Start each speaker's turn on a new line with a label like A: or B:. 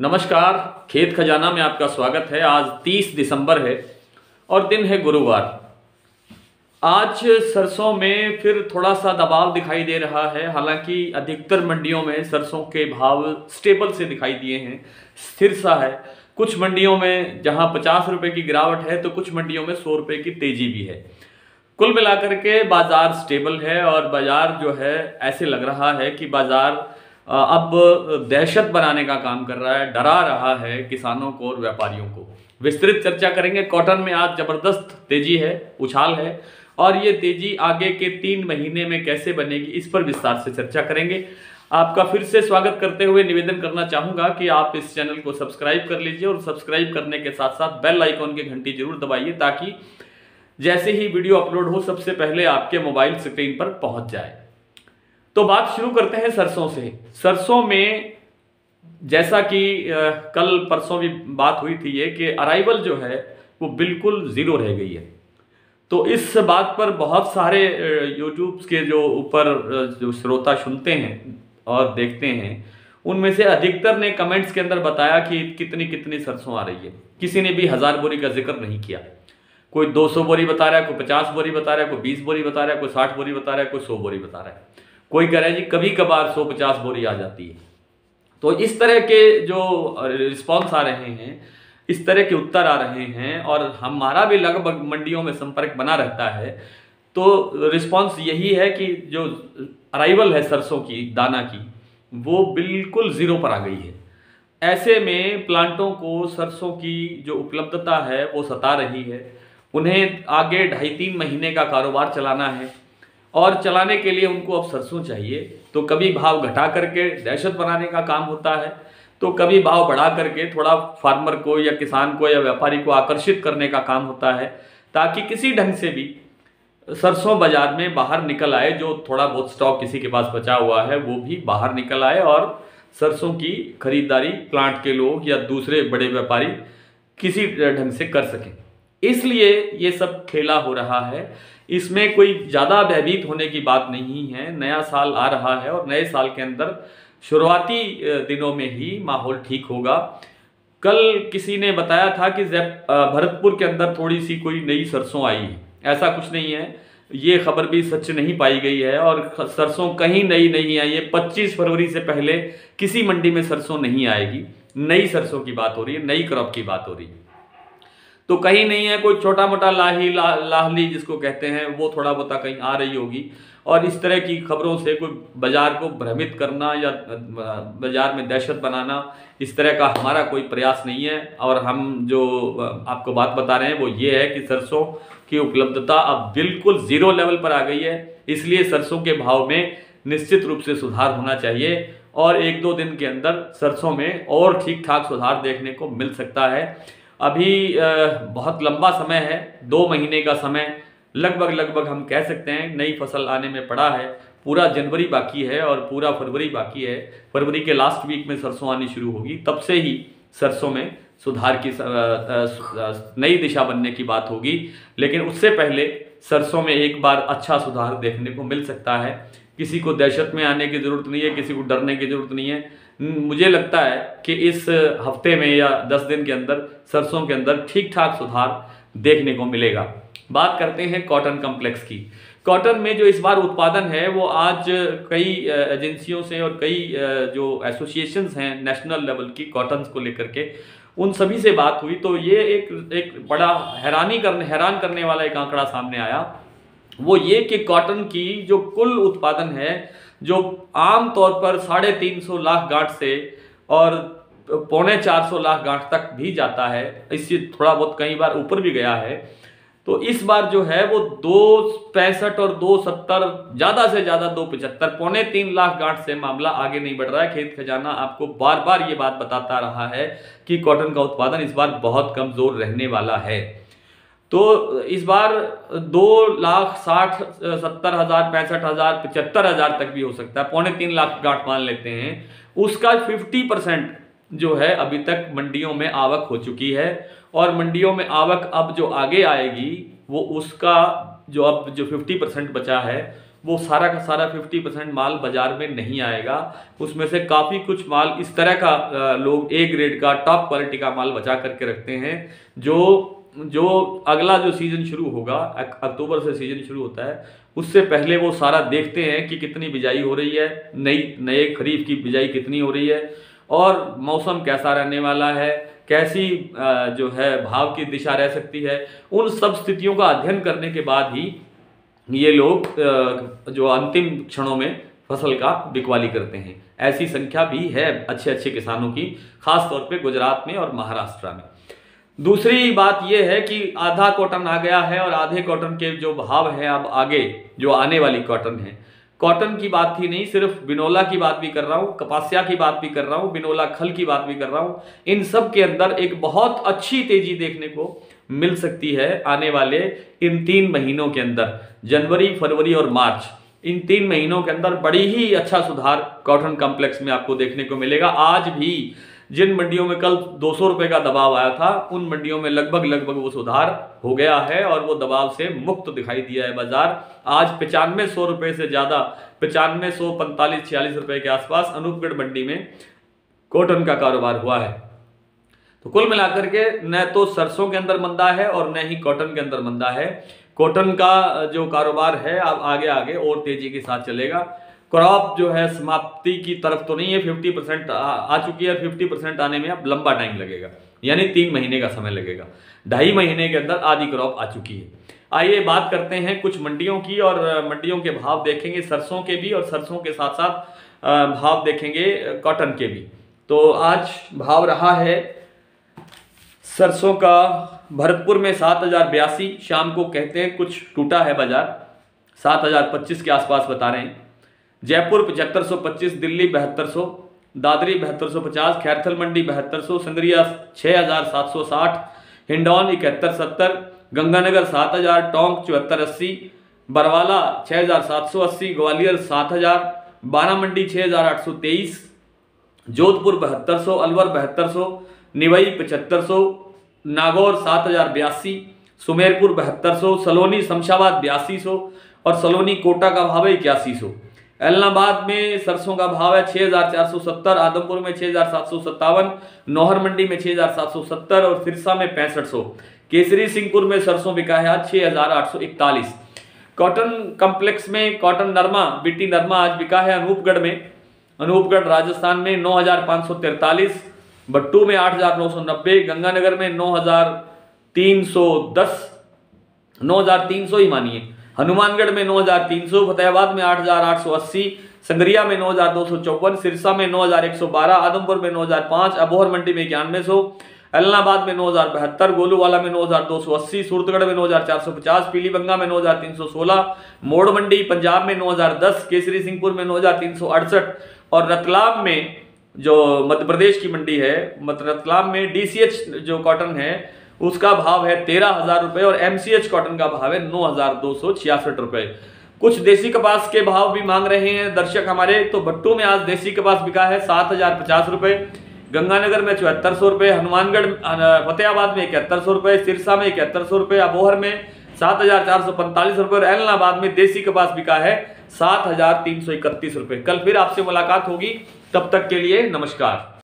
A: नमस्कार। खेत खजाना में आपका स्वागत है। आज 30 दिसंबर है और दिन है गुरुवार। आज सरसों में फिर थोड़ा सा दबाव दिखाई दे रहा है। हालांकि अधिकतर मंडियों में सरसों के भाव स्टेबल से दिखाई दिए हैं, स्थिर सा है। कुछ मंडियों में जहां 50 रुपए की गिरावट है तो कुछ मंडियों में 100 रुपए की तेजी भी है। कुल मिलाकर के बाजार स्टेबल है और बाजार जो है ऐसे लग रहा है कि बाजार अब दहशत बनाने का काम कर रहा है, डरा रहा है किसानों को और व्यापारियों को। विस्तृत चर्चा करेंगे। कॉटन में आज जबरदस्त तेजी है, उछाल है और ये तेजी आगे के 3 महीने में कैसे बनेगी इस पर विस्तार से चर्चा करेंगे। आपका फिर से स्वागत करते हुए निवेदन करना चाहूंगा कि आप इस चैनल को सब्सक्राइब कर लीजिए और सब्सक्राइब करने के साथ साथ बेल आइकॉन की घंटी जरूर दबाइए ताकि जैसे ही वीडियो अपलोड हो सबसे पहले आपके मोबाइल स्क्रीन पर पहुंच जाए। तो बात शुरू करते हैं सरसों से। सरसों में जैसा कि कल परसों भी बात हुई थी ये कि अराइवल जो है वो बिल्कुल जीरो रह गई है। तो इस बात पर बहुत सारे यूट्यूब के जो ऊपर जो श्रोता सुनते हैं और देखते हैं उनमें से अधिकतर ने कमेंट्स के अंदर बताया कि कितनी कितनी सरसों आ रही है। किसी ने भी 1000 बोरी का जिक्र नहीं किया। कोई 200 बोरी बता रहा है, कोई 50 बोरी बता रहा है, कोई 20 बोरी बता रहा है, कोई 60 बोरी बता रहा है, कोई 100 बोरी बता रहा है। कोई कह रहा है जी कभी कभार 150 बोरी आ जाती है। तो इस तरह के जो रिस्पॉन्स आ रहे हैं, इस तरह के उत्तर आ रहे हैं और हमारा भी लगभग मंडियों में संपर्क बना रहता है। तो रिस्पॉन्स यही है कि जो अराइवल है सरसों की दाना की वो बिल्कुल जीरो पर आ गई है। ऐसे में प्लांटों को सरसों की जो उपलब्धता है वो सता रही है। उन्हें आगे 2.5-3 महीने का कारोबार चलाना है और चलाने के लिए उनको अब सरसों चाहिए। तो कभी भाव घटा करके दहशत बनाने का काम होता है, तो कभी भाव बढ़ा करके थोड़ा फार्मर को या किसान को या व्यापारी को आकर्षित करने का काम होता है ताकि किसी ढंग से भी सरसों बाजार में बाहर निकल आए। जो थोड़ा बहुत स्टॉक किसी के पास बचा हुआ है वो भी बाहर निकल आए और सरसों की खरीदारी प्लांट के लोग या दूसरे बड़े व्यापारी किसी ढंग से कर सकें। इसलिए ये सब खेला हो रहा है। इसमें कोई ज़्यादा भयभीत होने की बात नहीं है। नया साल आ रहा है और नए साल के अंदर शुरुआती दिनों में ही माहौल ठीक होगा। कल किसी ने बताया था कि भरतपुर के अंदर थोड़ी सी कोई नई सरसों आई है। ऐसा कुछ नहीं है, ये खबर भी सच नहीं पाई गई है और सरसों कहीं नई नहीं आई है। 25 फरवरी से पहले किसी मंडी में सरसों नहीं आएगी। नई सरसों की बात हो रही है, नई क्रॉप की बात हो रही है। तो कहीं नहीं है, कोई छोटा मोटा लाहली जिसको कहते हैं वो थोड़ा बहुत कहीं आ रही होगी। और इस तरह की खबरों से कोई बाजार को भ्रमित करना या बाजार में दहशत बनाना, इस तरह का हमारा कोई प्रयास नहीं है। और हम जो आपको बात बता रहे हैं वो ये है कि सरसों की उपलब्धता अब बिल्कुल जीरो लेवल पर आ गई है। इसलिए सरसों के भाव में निश्चित रूप से सुधार होना चाहिए और 1-2 दिन के अंदर सरसों में और ठीक ठाक सुधार देखने को मिल सकता है। अभी बहुत लंबा समय है, 2 महीने का समय लगभग हम कह सकते हैं नई फसल आने में पड़ा है। पूरा जनवरी बाकी है और पूरा फरवरी बाकी है। फरवरी के लास्ट वीक में सरसों आनी शुरू होगी, तब से ही सरसों में सुधार की नई दिशा बनने की बात होगी। लेकिन उससे पहले सरसों में एक बार अच्छा सुधार देखने को मिल सकता है। किसी को दहशत में आने की ज़रूरत नहीं है, किसी को डरने की ज़रूरत नहीं है। मुझे लगता है कि इस हफ्ते में या 10 दिन के अंदर सरसों के अंदर ठीक ठाक सुधार देखने को मिलेगा। बात करते हैं कॉटन कॉम्प्लेक्स की। कॉटन में जो इस बार उत्पादन है वो आज कई एजेंसियों से और कई जो एसोसिएशंस हैं नेशनल लेवल की कॉटन को लेकर के, उन सभी से बात हुई तो ये एक बड़ा हैरान करने वाला एक आंकड़ा सामने आया। वो ये कि कॉटन की जो कुल उत्पादन है जो आम तौर पर 350 लाख गांठ से और 325 लाख गांठ तक भी जाता है, इससे थोड़ा बहुत कई बार ऊपर भी गया है। तो इस बार जो है वो 265 और 270, ज़्यादा से ज़्यादा 275, 3.25 लाख गांठ से मामला आगे नहीं बढ़ रहा है। खेत खजाना आपको बार बार ये बात बताता रहा है कि कॉटन का उत्पादन इस बार बहुत कमज़ोर रहने वाला है। तो इस बार 2,60,000, 70,000, 65,000, 75,000 तक भी हो सकता है। 3.25 लाख गांठ मान लेते हैं, उसका 50% जो है अभी तक मंडियों में आवक हो चुकी है। और मंडियों में आवक अब जो आगे आएगी वो उसका जो अब जो 50% बचा है वो सारा का सारा 50% माल बाजार में नहीं आएगा। उसमें से काफ़ी कुछ माल इस तरह का लोग ए ग्रेड का टॉप क्वालिटी का माल बचा करके रखते हैं, जो अगला जो सीजन शुरू होगा, अक्टूबर से सीजन शुरू होता है, उससे पहले वो सारा देखते हैं कि कितनी बिजाई हो रही है, नए खरीफ की बिजाई कितनी हो रही है और मौसम कैसा रहने वाला है, कैसी जो है भाव की दिशा रह सकती है। उन सब स्थितियों का अध्ययन करने के बाद ही ये लोग जो अंतिम क्षणों में फसल का बिकवाली करते हैं। ऐसी संख्या भी है अच्छे अच्छे किसानों की, खास तौर पे गुजरात में और महाराष्ट्र में। दूसरी बात यह है कि आधा कॉटन आ गया है और आधे कॉटन के जो भाव हैं अब आगे जो आने वाली कॉटन है, कॉटन की बात ही नहीं, सिर्फ बिनोला की बात भी कर रहा हूँ, कपासिया की बात भी कर रहा हूँ, बिनोला खल की बात भी कर रहा हूँ। इन सब के अंदर एक बहुत अच्छी तेजी देखने को मिल सकती है आने वाले इन 3 महीनों के अंदर, जनवरी, फरवरी और मार्च। इन 3 महीनों के अंदर बड़ी ही अच्छा सुधार कॉटन कॉम्प्लेक्स में आपको देखने को मिलेगा। आज भी जिन मंडियों में कल 200 रुपए का दबाव आया था, उन मंडियों में लगभग वो सुधार हो गया है और वो दबाव से मुक्त दिखाई दिया है बाजार। आज 9500 रुपए से ज्यादा, 9545-46 रुपए के आसपास अनूपगढ़ मंडी में कॉटन का कारोबार हुआ है। तो कुल मिलाकर के न तो सरसों के अंदर मंदा है और न ही कॉटन के अंदर मंदा है। कॉटन का जो कारोबार है अब आगे और तेजी के साथ चलेगा। क्रॉप जो है समाप्ति की तरफ तो नहीं है, 50% आ चुकी है, 50% आने में अब लंबा टाइम लगेगा, यानी 3 महीने का समय लगेगा। 2.5 महीने के अंदर आधी क्रॉप आ चुकी है। आइए बात करते हैं कुछ मंडियों की और मंडियों के भाव देखेंगे, सरसों के भी और सरसों के साथ साथ भाव देखेंगे कॉटन के भी। तो आज भाव रहा है सरसों का भरतपुर में 7082, शाम को कहते हैं कुछ टूटा है बाजार, 7025 के आसपास बता रहे हैं। जयपुर 7525, दिल्ली 7200, दादरी 7250, खैरथल मंडी 7200, संगरिया 6760, हिंडौन 7170, गंगानगर 7000, टोंक 7480, बरवाला 6780, ग्वालियर 7000, बारामंडी 6823, जोधपुर 7200, अलवर 7200, निवई 7500, नागौर 7082, सुमेरपुर 7200, सलोनी शमशाबाद 8200 और सलोनी कोटा का भाव है 8100। एलनाबाद में सरसों का भाव है 6470, आदमपुर में 6757, नौहर मंडी में 6770 और सिरसा में 6500। केसरी सिंहपुर में सरसों बिका है आज 6841। कॉटन कॉम्प्लेक्स में कॉटन नरमा, बीटी नरमा आज बिका है अनूपगढ़ में, अनूपगढ़ राजस्थान में 9543, भट्टू में 8990, गंगानगर में 9310, 9300 ही मानिए, हनुमानगढ़ में 9300, फतेहाबाद में 8880, संगरिया में 9254, सिरसा में 9112, आदमपुर में 9005, अबोहर मंडी में 9100, एलनाबाद में 9072, गोलूवाला में 9280, सूरतगढ़ में 9450, पीलीबंगा में 9316, मोड़ मंडी पंजाब में 9010, केसरी सिंहपुर में 9368 और रतलाम में जो मध्य प्रदेश की मंडी है, रतलाम में DCH जो कॉटन है उसका भाव है 13,000 रुपए और MCH कॉटन का भाव है 9,266 रुपए। कुछ देसी कपास के भाव भी मांग रहे हैं दर्शक हमारे। तो भट्टू में आज देसी कपास बिका है 7,050 रुपए, गंगानगर में 7400 रुपए, हनुमानगढ़ फतेहाबाद में 7100 रुपए, सिरसा में 7100 रुपए, अबोहर में 7,445 रुपए और एलनाबाद में देसी कपास बिका है 7,331 रुपए। कल फिर आपसे मुलाकात होगी, तब तक के लिए नमस्कार।